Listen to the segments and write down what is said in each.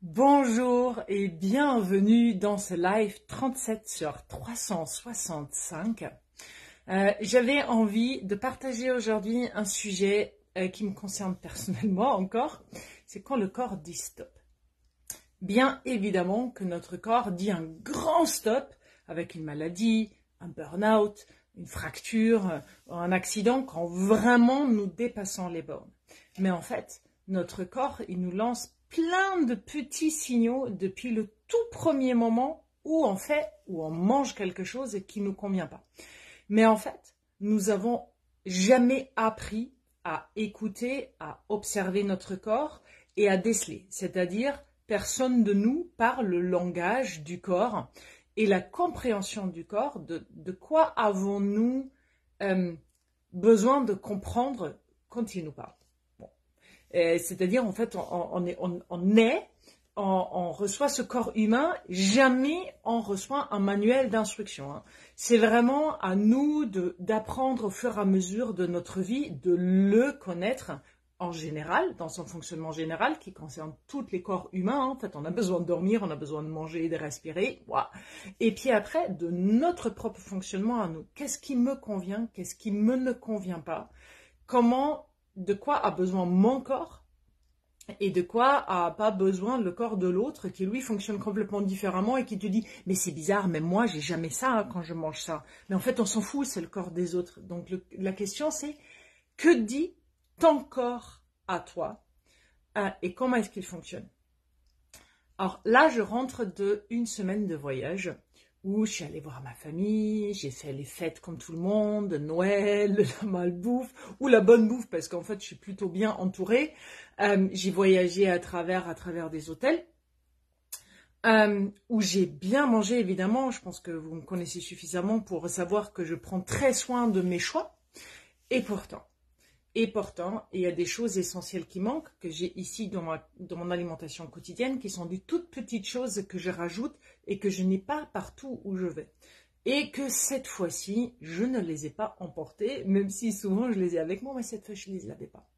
Bonjour et bienvenue dans ce live 37 sur 365. J'avais envie de partager aujourd'hui un sujet qui me concerne personnellement encore, c'est quand le corps dit stop. Bien évidemment que notre corps dit un grand stop avec une maladie, un burn-out, une fracture, un accident quand vraiment nous dépassons les bornes. Mais en fait, notre corps, il nous lance plein de petits signaux depuis le tout premier moment où on mange quelque chose qui ne nous convient pas. Mais en fait, nous avons jamais appris à écouter, à observer notre corps et à déceler. C'est-à-dire, personne de nous parle le langage du corps et la compréhension du corps de quoi avons-nous besoin de comprendre quand il nous parle. C'est-à-dire, en fait, on reçoit ce corps humain, jamais on reçoit un manuel d'instruction. C'est vraiment à nous d'apprendre au fur et à mesure de notre vie, de le connaître en général, dans son fonctionnement général, qui concerne tous les corps humains. En fait, on a besoin de dormir, on a besoin de manger, de respirer. Wow. Et puis après, de notre propre fonctionnement à nous. Qu'est-ce qui me convient, qu'est-ce qui me ne convient pas? De quoi a besoin mon corps et de quoi a pas besoin le corps de l'autre qui lui fonctionne complètement différemment et qui te dit mais c'est bizarre, mais moi j'ai jamais ça quand je mange ça. Mais en fait on s'en fout, c'est le corps des autres. Donc la question c'est que dit ton corps à toi et comment est-ce qu'il fonctionne? Alors là je rentre d'une semaine de voyage où je suis allée voir ma famille, j'ai fait les fêtes comme tout le monde, Noël, la malbouffe, ou la bonne bouffe, parce qu'en fait, je suis plutôt bien entourée. J'ai voyagé à travers des hôtels, où j'ai bien mangé, évidemment. Je pense que vous me connaissez suffisamment pour savoir que je prends très soin de mes choix. Et pourtant, il y a des choses essentielles qui manquent, que j'ai ici dans mon alimentation quotidienne, qui sont des toutes petites choses que je rajoute et que je n'ai pas partout où je vais. Et que cette fois-ci, je ne les ai pas emportées, même si souvent je les ai avec moi, mais cette fois, je ne les avais pas.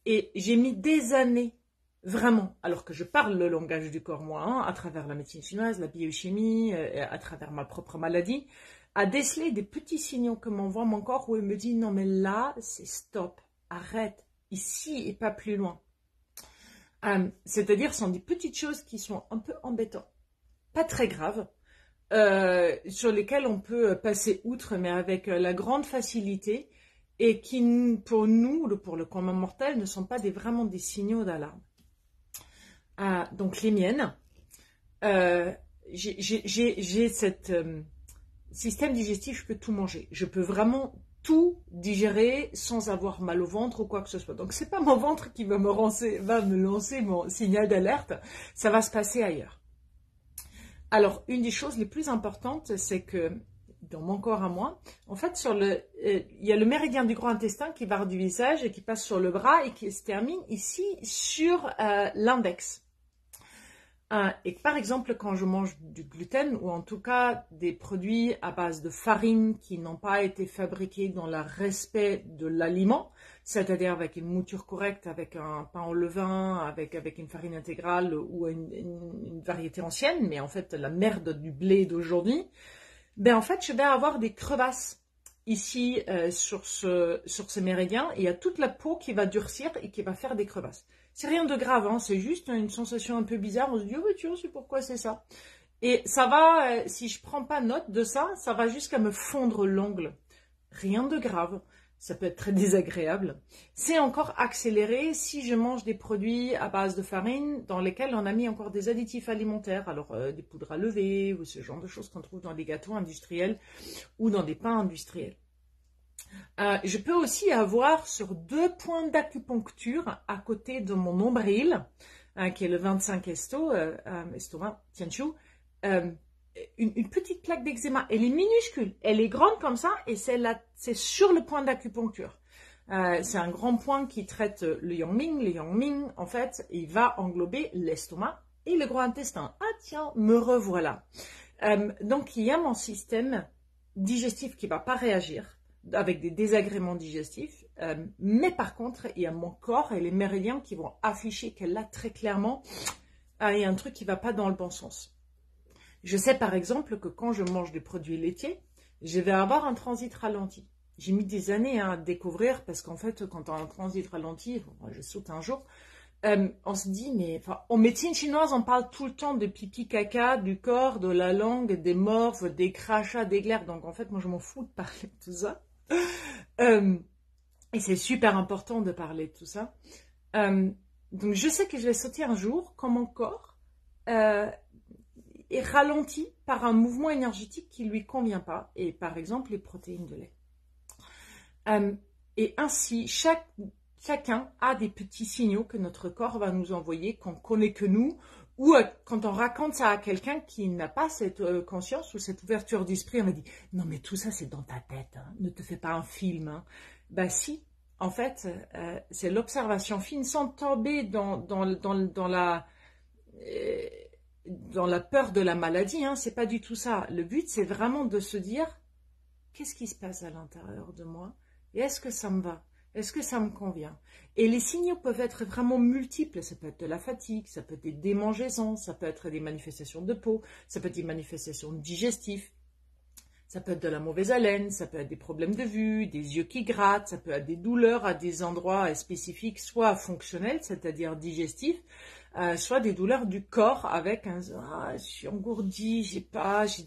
Et j'ai mis des années, vraiment, alors que je parle le langage du corps, moi, à travers la médecine chinoise, la biochimie, à travers ma propre maladie, à déceler des petits signaux que m'envoie mon corps où il me dit non mais là c'est stop, arrête, ici et pas plus loin. C'est-à-dire ce sont des petites choses qui sont un peu embêtantes, pas très graves, sur lesquelles on peut passer outre mais avec la grande facilité et qui pour nous, pour le commun mortel, ne sont pas vraiment des signaux d'alarme. Donc les miennes, j'ai cette système digestif, je peux tout manger. Je peux vraiment tout digérer sans avoir mal au ventre ou quoi que ce soit. Donc, c'est pas mon ventre qui va me lancer mon signal d'alerte. Ça va se passer ailleurs. Alors, une des choses les plus importantes, c'est que dans mon corps à moi, en fait, il y a le méridien du gros intestin qui part du visage et qui passe sur le bras et qui se termine ici sur l'index. Et par exemple, quand je mange du gluten, ou en tout cas des produits à base de farine qui n'ont pas été fabriqués dans le respect de l'aliment, c'est-à-dire avec une mouture correcte, avec un pain au levain, avec une farine intégrale ou une variété ancienne, mais en fait la merde du blé d'aujourd'hui, ben en fait je vais avoir des crevasses ici sur ce méridien, et il y a toute la peau qui va durcir et qui va faire des crevasses. C'est rien de grave, hein, c'est juste une sensation un peu bizarre. On se dit, oh, mais tu sais pourquoi c'est ça. Et ça va, si je prends pas note de ça, ça va jusqu'à me fondre l'ongle. Rien de grave. Ça peut être très désagréable. C'est encore accéléré si je mange des produits à base de farine dans lesquels on a mis encore des additifs alimentaires. Alors, des poudres à lever ou ce genre de choses qu'on trouve dans des gâteaux industriels ou dans des pains industriels. Je peux aussi avoir sur 2 points d'acupuncture à côté de mon nombril, qui est le 25 estomac, tianchu, une petite plaque d'eczéma. Elle est minuscule, elle est grande comme ça et c'est sur le point d'acupuncture. C'est un grand point qui traite le yangming. Le yangming, en fait, il va englober l'estomac et le gros intestin. Ah tiens, me revoilà. Donc il y a mon système digestif qui ne va pas réagir avec des désagréments digestifs, Mais par contre, il y a mon corps et les méridiens qui vont afficher qu'elle là très clairement, il y a un truc qui ne va pas dans le bon sens. Je sais par exemple que quand je mange des produits laitiers, je vais avoir un transit ralenti. J'ai mis des années à découvrir parce qu'en fait, quand on a un transit ralenti, je saute un jour, on se dit, mais enfin, en médecine chinoise, on parle tout le temps de pipi caca, du corps, de la langue, des morphes, des crachats, des glaires. Donc en fait, moi, je m'en fous de parler de tout ça. Et c'est super important de parler de tout ça. Donc je sais que je vais sauter un jour quand mon corps est ralenti par un mouvement énergétique qui ne lui convient pas. Et par exemple, les protéines de lait. Et ainsi, chacun a des petits signaux que notre corps va nous envoyer, qu'on connaît que nous, ou quand on raconte ça à quelqu'un qui n'a pas cette conscience ou cette ouverture d'esprit, on va dire « Non mais tout ça c'est dans ta tête, hein, ne te fais pas un film. Hein. » Ben si, en fait, c'est l'observation fine sans tomber dans la peur de la maladie, hein, c'est pas du tout ça. Le but c'est vraiment de se dire « Qu'est-ce qui se passe à l'intérieur de moi ? Et est-ce que ça me va ? Est-ce que ça me convient ?» Et les signaux peuvent être vraiment multiples. Ça peut être de la fatigue, ça peut être des démangeaisons, ça peut être des manifestations de peau, ça peut être des manifestations digestives, ça peut être de la mauvaise haleine, ça peut être des problèmes de vue, des yeux qui grattent, ça peut être des douleurs à des endroits spécifiques, soit fonctionnels, c'est-à-dire digestifs, soit des douleurs du corps avec je suis engourdie, j'ai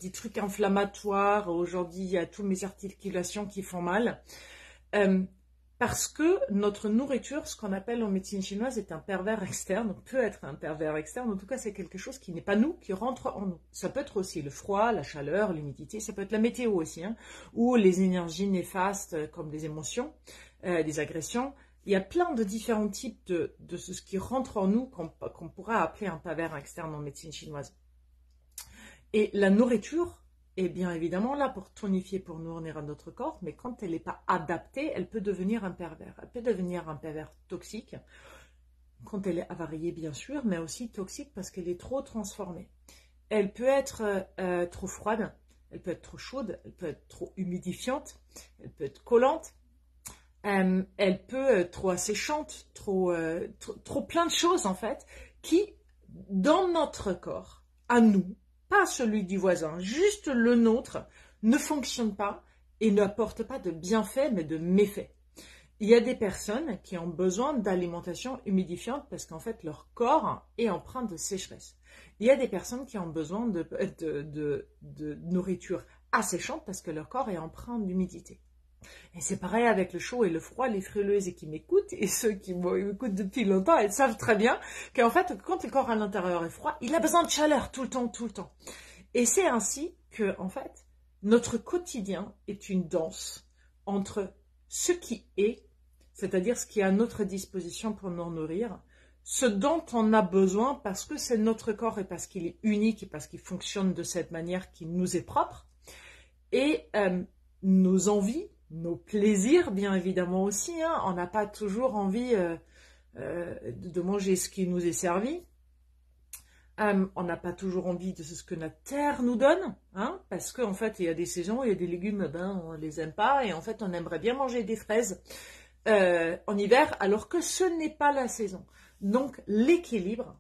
des trucs inflammatoires, aujourd'hui il y a toutes mes articulations qui font mal. Parce que notre nourriture, ce qu'on appelle en médecine chinoise, est un pervers externe, peut être un pervers externe, en tout cas c'est quelque chose qui n'est pas nous, qui rentre en nous. Ça peut être aussi le froid, la chaleur, l'humidité, ça peut être la météo aussi, hein, ou les énergies néfastes comme des émotions, des agressions. Il y a plein de différents types de ce qui rentre en nous qu'on pourra appeler un pervers externe en médecine chinoise. Et la nourriture est bien évidemment là pour tonifier, pour nourrir notre corps, mais quand elle n'est pas adaptée, elle peut devenir un pervers. Elle peut devenir un pervers toxique, quand elle est avariée bien sûr, mais aussi toxique parce qu'elle est trop transformée. Elle peut être trop froide, elle peut être trop chaude, elle peut être trop humidifiante, elle peut être collante, elle peut être trop asséchante, trop plein de choses en fait, qui, dans notre corps, à nous, pas celui du voisin, juste le nôtre, ne fonctionne pas et n'apporte pas de bienfaits mais de méfaits. Il y a des personnes qui ont besoin d'alimentation humidifiante parce qu'en fait leur corps est empreint de sécheresse. Il y a des personnes qui ont besoin de nourriture asséchante parce que leur corps est empreint d'humidité. Et c'est pareil avec le chaud et le froid, les frileuses qui m'écoutent et ceux qui m'écoutent depuis longtemps, elles savent très bien qu'en fait, quand le corps à l'intérieur est froid, il a besoin de chaleur tout le temps, tout le temps. Et c'est ainsi que, en fait, notre quotidien est une danse entre ce qui est, c'est-à-dire ce qui est à notre disposition pour nous nourrir, ce dont on a besoin parce que c'est notre corps et parce qu'il est unique et parce qu'il fonctionne de cette manière qui nous est propre, et nos envies, nos plaisirs, bien évidemment aussi. Hein. On n'a pas toujours envie de manger ce qui nous est servi. On n'a pas toujours envie de ce que notre terre nous donne. Hein, parce qu'en fait, il y a des saisons, il y a des légumes, on ne les aime pas. Et en fait, on aimerait bien manger des fraises en hiver, alors que ce n'est pas la saison. Donc, l'équilibre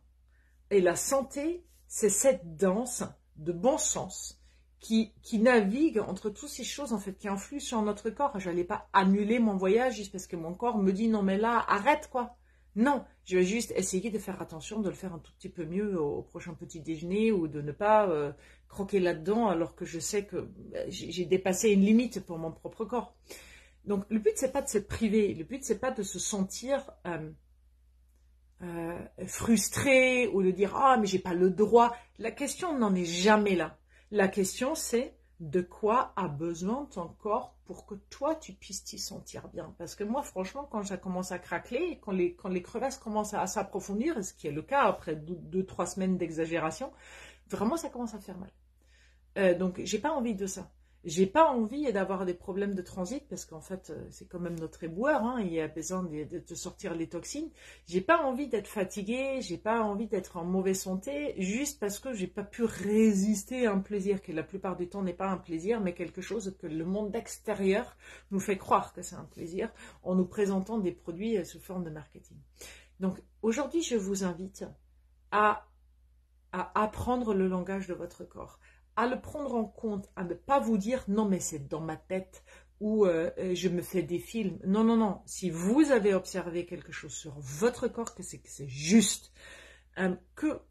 et la santé, c'est cette danse de bon sens qui navigue entre toutes ces choses en fait qui influent sur notre corps. Je n'allais pas annuler mon voyage juste parce que mon corps me dit non mais là arrête quoi. Non, je vais juste essayer de faire attention, de le faire un tout petit peu mieux au prochain petit déjeuner ou de ne pas croquer là-dedans alors que je sais que j'ai dépassé une limite pour mon propre corps. Donc le but c'est pas de se priver, le but c'est pas de se sentir frustré ou de dire ah mais j'ai pas le droit. La question n'en est jamais là. La question, c'est de quoi a besoin ton corps pour que toi, tu puisses t'y sentir bien. Parce que moi, franchement, quand ça commence à craquer, quand les crevasses commencent à s'approfondir, ce qui est le cas après 2-3 semaines d'exagération, vraiment, ça commence à faire mal. Donc, j'ai pas envie de ça. J'ai pas envie d'avoir des problèmes de transit parce qu'en fait, c'est quand même notre éboueur, hein, il y a besoin de sortir les toxines. J'ai pas envie d'être fatiguée, j'ai pas envie d'être en mauvaise santé juste parce que j'ai pas pu résister à un plaisir qui la plupart du temps n'est pas un plaisir mais quelque chose que le monde extérieur nous fait croire que c'est un plaisir en nous présentant des produits sous forme de marketing. Donc aujourd'hui, je vous invite à apprendre le langage de votre corps, à le prendre en compte, à ne pas vous dire non mais c'est dans ma tête ou je me fais des films. Non, non, non. Si vous avez observé quelque chose sur votre corps, que c'est juste, que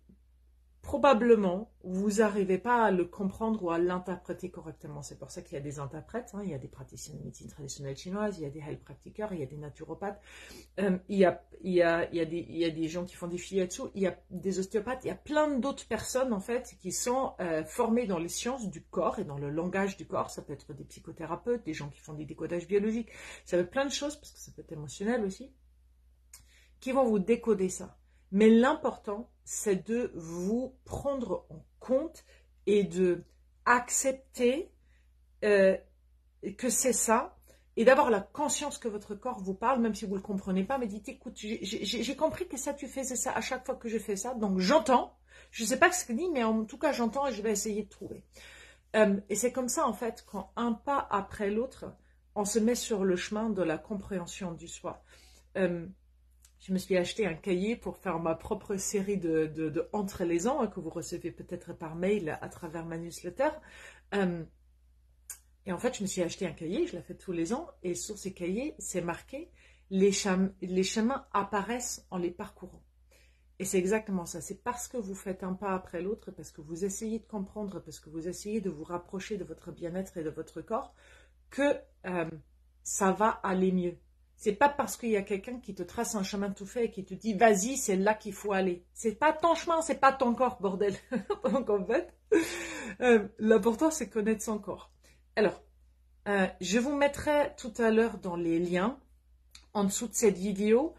probablement vous n'arrivez pas à le comprendre ou à l'interpréter correctement. C'est pour ça qu'il y a des interprètes, hein, il y a des praticiens de médecine traditionnelle chinoise, il y a des heilpraktikers, il y a des naturopathes, il y a des gens qui font des shiatsu, il y a des ostéopathes, il y a plein d'autres personnes en fait qui sont formées dans les sciences du corps et dans le langage du corps. Ça peut être des psychothérapeutes, des gens qui font des décodages biologiques, ça peut être plein de choses parce que ça peut être émotionnel aussi, qui vont vous décoder ça. Mais l'important, c'est de vous prendre en compte et de accepter que c'est ça et d'avoir la conscience que votre corps vous parle, même si vous ne le comprenez pas, mais dites, écoute, j'ai compris que ça, tu faisais ça à chaque fois que je fais ça, donc j'entends, je ne sais pas ce que dit, mais en tout cas, j'entends et je vais essayer de trouver. Et c'est comme ça, en fait, quand un pas après l'autre, on se met sur le chemin de la compréhension du soi. Je me suis acheté un cahier pour faire ma propre série de Entre les ans, que vous recevez peut-être par mail à travers ma newsletter. Et en fait, je me suis acheté un cahier, je l'ai fait tous les ans, et sur ces cahiers, c'est marqué « les chemins apparaissent en les parcourant ». Et c'est exactement ça, c'est parce que vous faites un pas après l'autre, parce que vous essayez de comprendre, parce que vous essayez de vous rapprocher de votre bien-être et de votre corps, que ça va aller mieux. C'est pas parce qu'il y a quelqu'un qui te trace un chemin tout fait et qui te dit vas-y, c'est là qu'il faut aller. C'est pas ton chemin, c'est pas ton corps, bordel. Donc en fait, l'important c'est connaître son corps. Alors, je vous mettrai tout à l'heure dans les liens, en dessous de cette vidéo,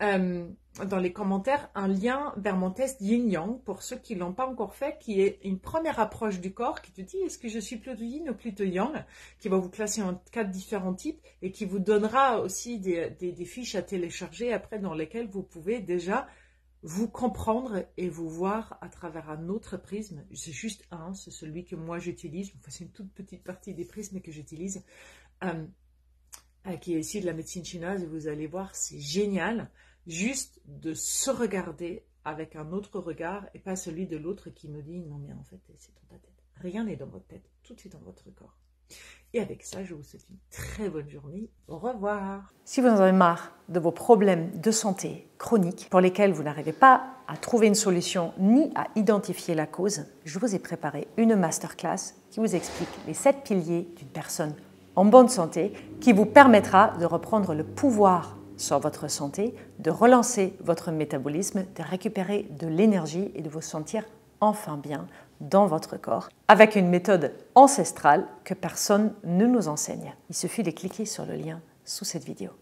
dans les commentaires, un lien vers mon test Yin-Yang, pour ceux qui ne l'ont pas encore fait, qui est une première approche du corps, qui te dit est-ce que je suis plutôt Yin ou plutôt Yang, qui va vous classer en 4 différents types, et qui vous donnera aussi des fiches à télécharger après, dans lesquelles vous pouvez déjà vous comprendre et vous voir à travers un autre prisme. C'est juste un, c'est celui que moi j'utilise, enfin, c'est une toute petite partie des prismes que j'utilise, qui est ici de la médecine chinoise, et vous allez voir, c'est génial, juste de se regarder avec un autre regard et pas celui de l'autre qui nous dit non mais en fait c'est dans ta tête, rien n'est dans votre tête, tout est dans votre corps. Et avec ça, je vous souhaite une très bonne journée. Au revoir. Si vous en avez marre de vos problèmes de santé chroniques pour lesquels vous n'arrivez pas à trouver une solution ni à identifier la cause, je vous ai préparé une masterclass qui vous explique les 7 piliers d'une personne en bonne santé, qui vous permettra de reprendre le pouvoir sur votre santé, de relancer votre métabolisme, de récupérer de l'énergie et de vous sentir enfin bien dans votre corps, avec une méthode ancestrale que personne ne nous enseigne. Il suffit de cliquer sur le lien sous cette vidéo.